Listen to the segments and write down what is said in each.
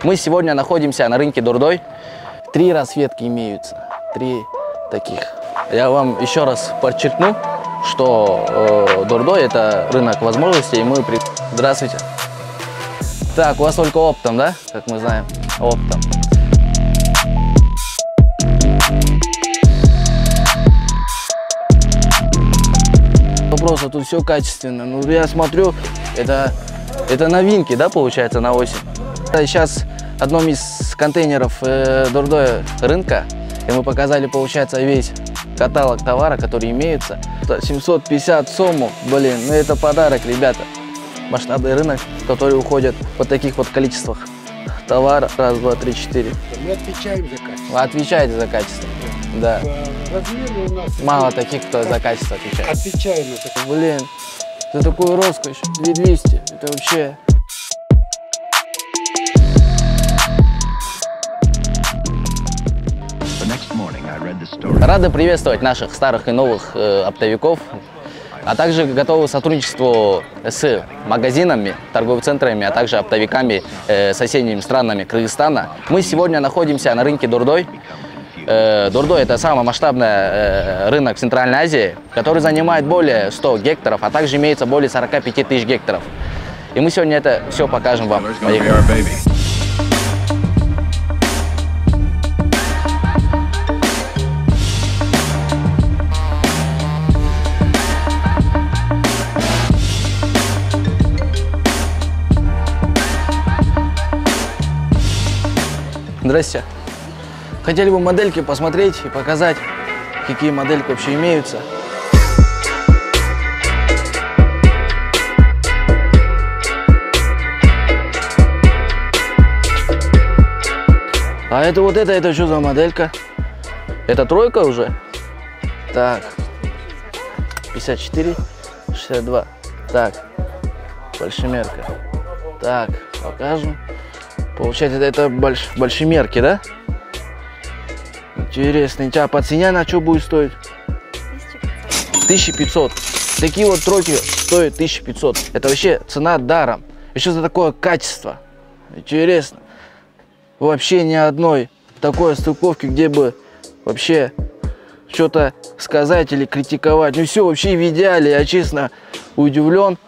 Мы сегодня находимся на рынке Дордой. 3 расцветки имеются, 3 таких. Я вам еще раз подчеркну, что Дордой это рынок возможностей. Здравствуйте. Так, у вас только оптом, да? Как мы знаем, оптом. Просто тут все качественно. Ну, я смотрю, это новинки, да, получается, на осень. Сейчас в одном из контейнеров Дордой рынка, и мы показали, получается, весь каталог товара, который имеется. 750 сомов, блин, ну это подарок, ребята. Масштабный рынок, который уходит по таких вот количествах товара. Раз, два, три, четыре. Мы отвечаем за качество. Вы отвечаете за качество? Да. Размеры у нас... Мало таких, кто за качество отвечает. Отвечаем на такое. Блин, за такую роскошь 2200, это вообще... Рады приветствовать наших старых и новых оптовиков, а также готовы к сотрудничеству с магазинами, торговыми центрами, а также оптовиками соседними странами Кыргызстана. Мы сегодня находимся на рынке Дордой. Дордой это самый масштабный рынок в Центральной Азии, который занимает более 100 гектаров, а также имеется более 45 тысяч гектаров. И мы сегодня это все покажем вам. Здрасте. Хотели бы модельки посмотреть и показать, какие модельки вообще имеются. А это вот это что за моделька? Это тройка уже? Так, 54, 62. Так, большемерка. Так, покажем. Получается, это большемерки, да? Интересно. А по цене на что будет стоить? 1500. Такие вот тройки стоят 1500. Это вообще цена даром. И что за такое качество? Интересно. Вообще ни одной такой стыковки, где бы вообще что-то сказать или критиковать. Ну все вообще в идеале. Я честно удивлен.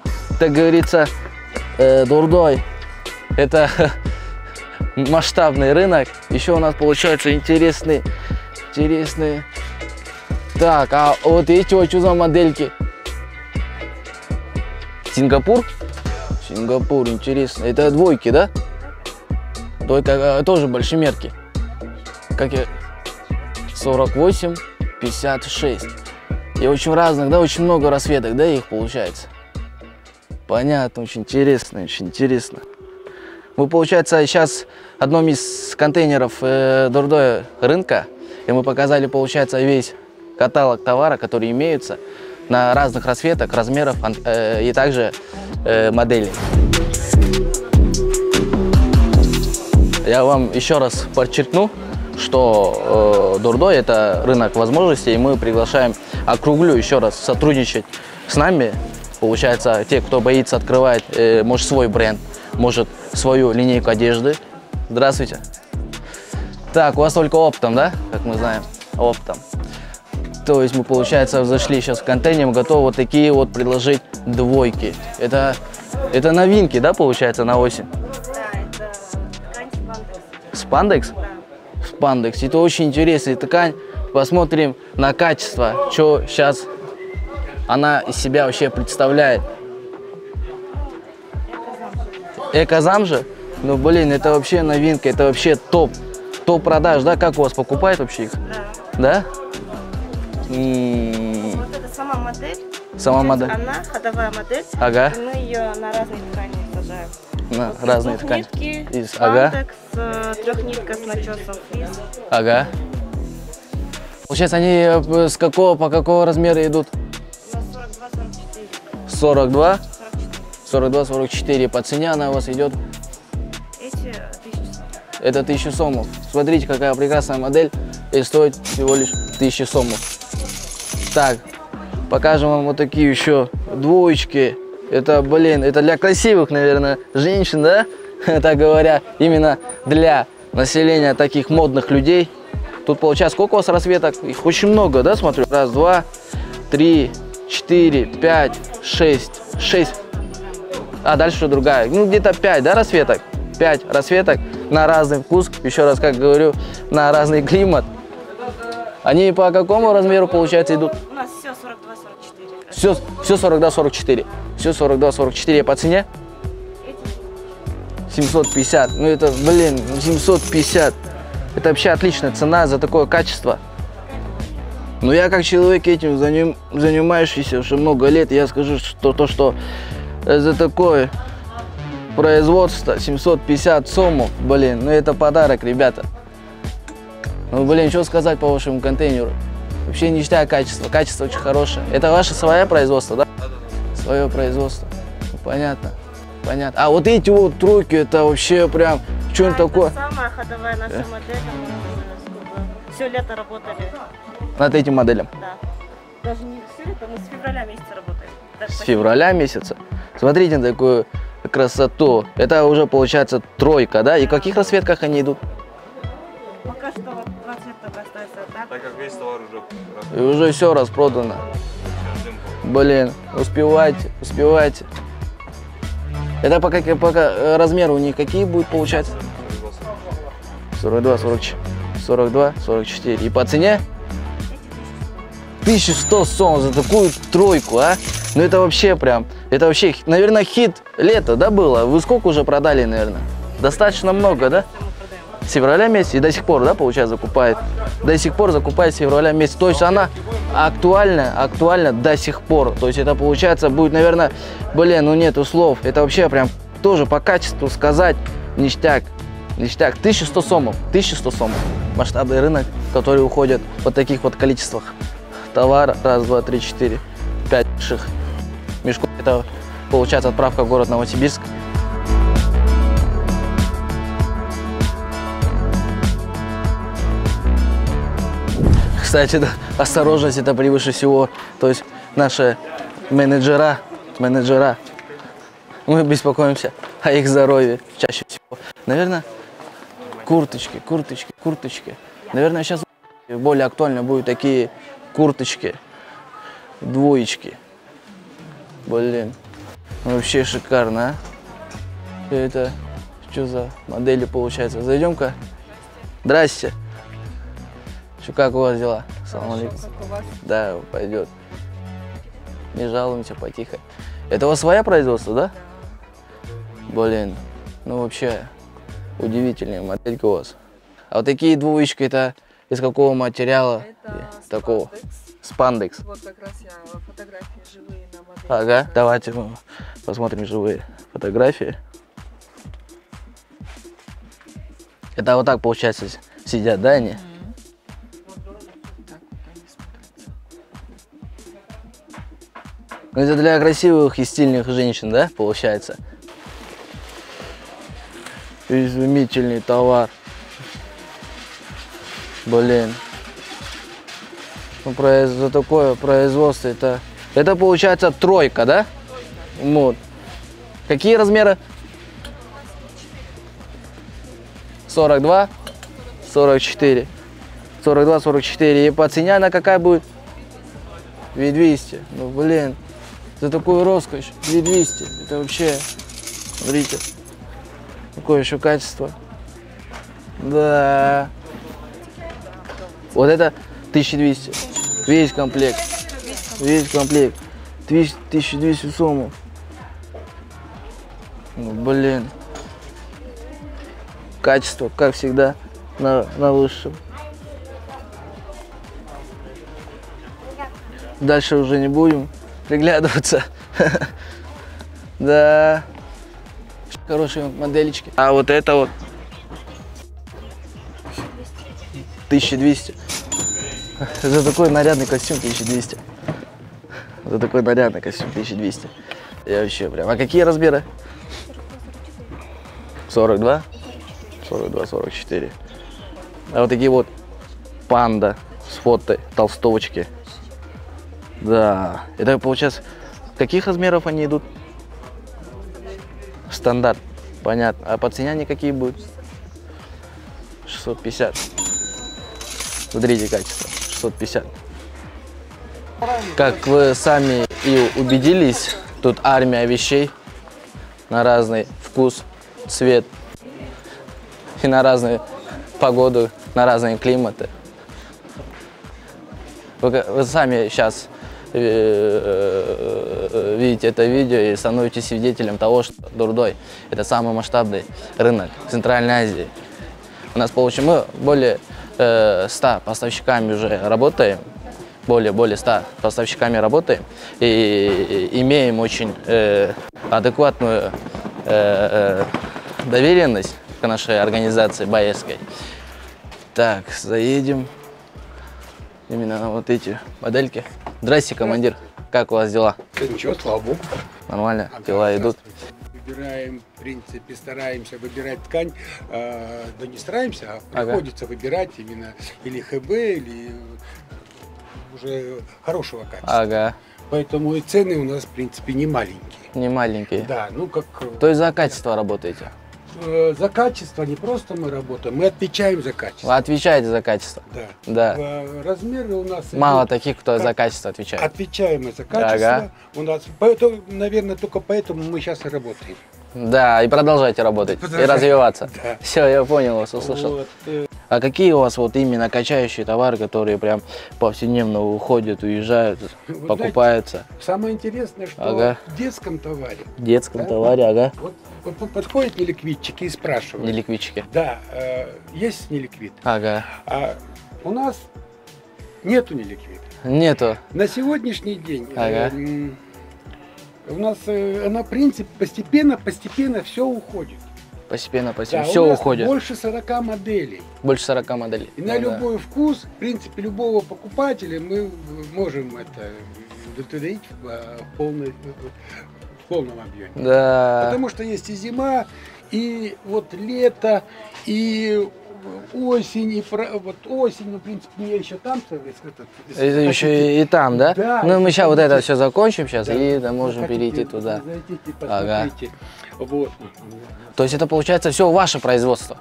Так говорится, Дордой. Это масштабный рынок. Еще у нас получается интересные. Так, а вот эти вот что за модельки? Сингапур? Сингапур, интересно. Это двойки, да? Двойка тоже большемерки. Как я... 48, 56. И очень разных, да, очень много расцветок, да, их получается. Понятно, очень интересно, очень интересно. Мы, получается, сейчас в одном из контейнеров Дордой рынка, и мы показали, получается, весь каталог товара, который имеется на разных расцветок, размеров и также моделей. Я вам еще раз подчеркну, что Дордой это рынок возможностей, и мы приглашаем, округлю еще раз, сотрудничать с нами. Получается, те, кто боится открывать, может, свой бренд, может, свою линейку одежды. Здравствуйте. Так, у вас только оптом, да? Как мы знаем, оптом. То есть мы, получается, зашли сейчас в контейнер, мы готовы вот такие вот предложить двойки. Это новинки, да, получается, на осень? Да, это ткань спандекс. Спандекс? Да. Спандекс. Это очень интересная ткань. Посмотрим на качество, что сейчас она из себя вообще представляет. Экозамжа? Ну, блин, это вообще новинка, это вообще топ продаж, да? Как у вас покупают вообще их? Да. Да? Вот это сама модель. Сама модель. Она ходовая модель. Ага. И мы ее на разные ткани сажаем. На Вот разные из ткани. нитки, Ага. спандекс, трехнитка с начесом флис. Ага. Получается, они по какого размера идут? На 42-44. 42? 42-44. По цене она у вас идет? Эти 1100. Это 1000 сомов. Смотрите, какая прекрасная модель. И стоит всего лишь 1000 сомов. Так, покажем вам вот такие еще двоечки. Это, блин, это для красивых, наверное, женщин, да? так говоря, именно для населения таких модных людей. Тут получается, сколько у вас расцветок? Их очень много, да, смотрю? Раз, два, три, 4, 5, 6. А дальше что другая? Ну, где-то 5, да, расцветок? 5 расцветок на разный вкус. Еще раз, как говорю, на разный климат. Они по какому размеру, получается, идут? У нас все 42-44. Все 42-44. Все 42-44. По цене? 750. Ну, это, блин, 750. Это вообще отличная цена за такое качество. Но я как человек этим занимающийся уже много лет, я скажу, что за такое производство 750 сомов, блин, ну это подарок, ребята. Ну, блин, что сказать по вашему контейнеру? Вообще ништяк качество, качество очень хорошее. Это ваше свое производство, да? Свое производство. Ну, понятно, понятно. А вот эти вот тройки, это вообще прям что-нибудь такое. Это самая ходовая наша модель. Мы все лето работали. Над этим моделем? Да. Даже не все лето, мы с февраля месяца работаем. Даже С февраля месяца? Смотрите на такую красоту. Это уже получается тройка, да? И в каких расцветках они идут? пока что вот 2 цвета остается. Так как весь товар уже И уже все распродано. Блин, успевайте, успевайте. Это пока размеры у них какие будут получаться? 42, 42, 44. И по цене? 1100 сом за такую тройку, а? Ну это вообще прям, это вообще, наверное, хит лета, да, было? Вы сколько уже продали, наверное? Достаточно много, да? С февраля месяца и до сих пор, да, получается, закупает? До сих пор закупает с февраля месяца. То есть она актуальна до сих пор. То есть это, получается, будет, наверное, блин, ну нету слов. Это вообще прям тоже по качеству сказать ништяк. Ништяк. 1100 сомов. 1100 сомов. Масштабный рынок, который уходит в таких вот количествах товара. Раз, два, три, четыре, 5 больших мешков. Это, получается, отправка в город Новосибирск. Кстати, да, осторожность это превыше всего. То есть наши менеджера, мы беспокоимся о их здоровье чаще всего. Наверное, курточки. Наверное, сейчас более актуально будут такие курточки, двоечки. Блин, вообще шикарно, а? Это что за модели получается? Зайдем-ка. Здрасте. Как у вас дела? Салам алейкум. Да, пойдет. Не жалуемся, потихо. Это у вас своя производство, да? Блин, ну вообще удивительная моделька у вас. А вот такие двоечки, это из какого материала? Это такого? Спандекс. Вот как раз я фотографии живые на модели. Ага, давайте мы посмотрим живые фотографии. Это вот так, получается, сидят, да, они? Это для красивых и стильных женщин, да, получается? Изумительный товар. Блин. Ну, за такое производство, это получается тройка, да? Вот. Какие размеры? 42, 44. 42, 44. И по цене она какая будет? 2200. Ну, блин. За такую роскошь, 2200, это вообще, смотрите, какое еще качество. Да. Вот это 1200, весь комплект, 1200 сомов. Ну, блин, качество, как всегда, на высшем. Дальше уже не будем приглядываться. Да. Хорошие моделечки. А вот это вот 1200. За такой нарядный костюм 1200. За такой нарядный костюм 1200. Я вообще прям. А какие размеры? 42? 42, 44. А вот такие вот панда с фото толстовочки. Да, это получается, каких размеров они идут? Стандарт Понятно. А по цене они какие будут? 650. Смотрите качество. 650. Как вы сами и убедились, тут армия вещей на разный вкус, цвет и на разную погоду, на разные климаты. Вы сами сейчас видите это видео и становитесь свидетелем того, что Дурдой – это самый масштабный рынок Центральной Азии. У нас мы более 100 поставщиками уже работаем, более 100 поставщиками работаем и имеем очень адекватную доверенность к нашей организации Боярской. Так, заедем именно на вот эти модельки. Здрасте, командир. Как у вас дела? Да ничего, слава богу. Нормально? Дела идут? Выбираем, в принципе, стараемся выбирать ткань. Да не стараемся, а приходится выбирать именно или ХБ, или уже хорошего качества. Ага. Поэтому и цены у нас, в принципе, не маленькие. Не маленькие. Да, ну как... То есть за качество работаете? За качество не просто мы работаем, мы отвечаем за качество. Вы отвечаете за качество? Да. Да. Размеры у нас... Мало таких, кто за качество отвечает. Отвечаем мы за качество. Ага. У нас, поэтому, наверное, только поэтому мы сейчас и работаем. Да, и продолжайте работать, и развиваться. Да. Все, я понял вас, услышал. Вот, А какие у вас вот именно качающие товары, которые прям повседневно уходят, уезжают, Вы покупаются? самое интересное, что Ага. в детском товаре, В детском Да. товаре, ага. вот подходят неликвидчики и спрашивают. Не ликвидчики. Да, есть неликвид, Ага. а у нас нету неликвида. Нету. На сегодняшний день Ага. у нас, она, в принципе, постепенно все уходит. Постепенно, Да, все у нас уходит. больше 40 моделей. Больше 40 моделей. И на Ну да. любой вкус, в принципе, любого покупателя мы можем это удовлетворить в полном объеме. Да. Потому что есть и зима, и вот лето, и осень, и вот осень, ну, в принципе, мне еще там... Это еще и там, да? Да, Ну, мы если сейчас вот это хотите. все закончим сейчас, Да. и да, можем Хотите, перейти туда. Зайдите, Ага. посмотрите. Вот. То есть это получается все ваше производство?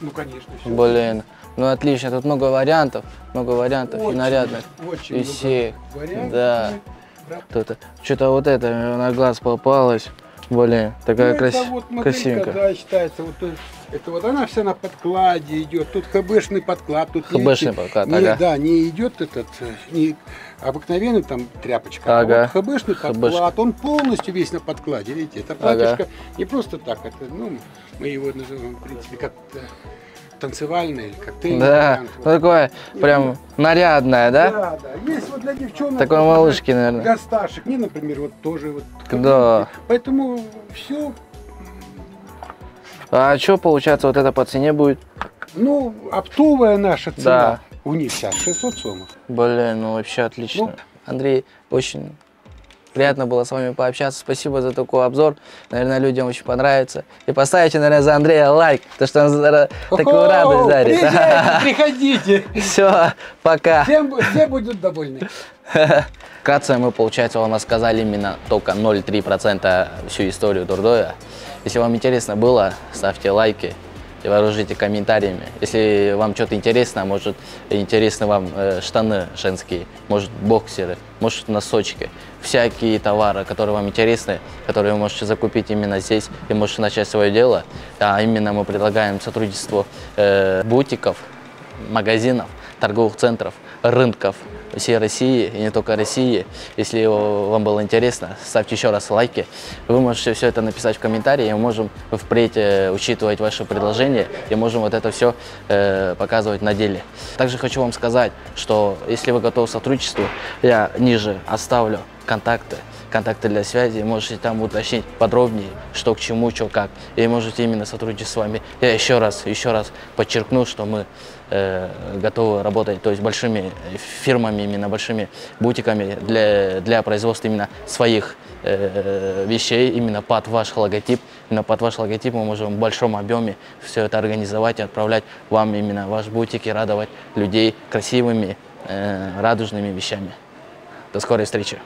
Ну, конечно. всё. Блин, ну отлично, тут много вариантов и Очень, нарядных. очень И много всех. вариантов. Да. Да. Что-то вот это на глаз попалось. Блин, такая Ну, это вот моделька, красивенькая. да, считается, вот, это вот она вся на подкладе идет, тут ХБшный подклад, тут ХБшный видите, подклад, не, ага. да, не идет этот, не обыкновенный там тряпочка, Ага. а вот ХБшный подклад, он полностью весь на подкладе, видите, это платьишко не просто так, это, ну, мы его называем, в принципе, как танцевальный, коктейльный Да, вариант. ну такое прям нарядное, да? Да, да, есть вот для девчонок. Такой вот, малышки, наверное. для старших, мне, например, вот тоже вот. Да. Поэтому все. А что получается вот это по цене будет? Ну, оптовая наша цена Да. у них сейчас 600 сомов. Блин, ну вообще отлично. Ну. Андрей, очень приятно было с вами пообщаться. Спасибо за такой обзор. Наверное, людям очень понравится. И поставите, наверное, за Андрея лайк, потому что он такую радость дарит. Приходите, Все, пока. все будут довольны. Вкратце мы, получается, вам рассказали именно только 0,3% всю историю Дурдоя. Если вам интересно было, ставьте лайки и вооружите комментариями. Если вам что-то интересно, может интересны вам штаны женские, может боксеры, может носочки. Всякие товары, которые вам интересны, которые вы можете закупить именно здесь и можете начать свое дело. А именно мы предлагаем сотрудничество бутиков, магазинов, торговых центров, рынков всей России и не только России. Если вам было интересно, ставьте еще раз лайки. Вы можете все это написать в комментарии, и мы можем впредь учитывать ваши предложения и можем вот это все показывать на деле. Также хочу вам сказать, что если вы готовы к сотрудничеству, я ниже оставлю контакты для связи, можете там уточнить подробнее, что к чему, что как, и можете именно сотрудничать с вами. Я еще раз подчеркну, что мы готовы работать, то есть большими фирмами, именно большими бутиками для производства именно своих вещей, именно под ваш логотип. Именно под ваш логотип мы можем в большом объеме все это организовать и отправлять вам именно в ваш бутик и радовать людей красивыми, радужными вещами. До скорой встречи!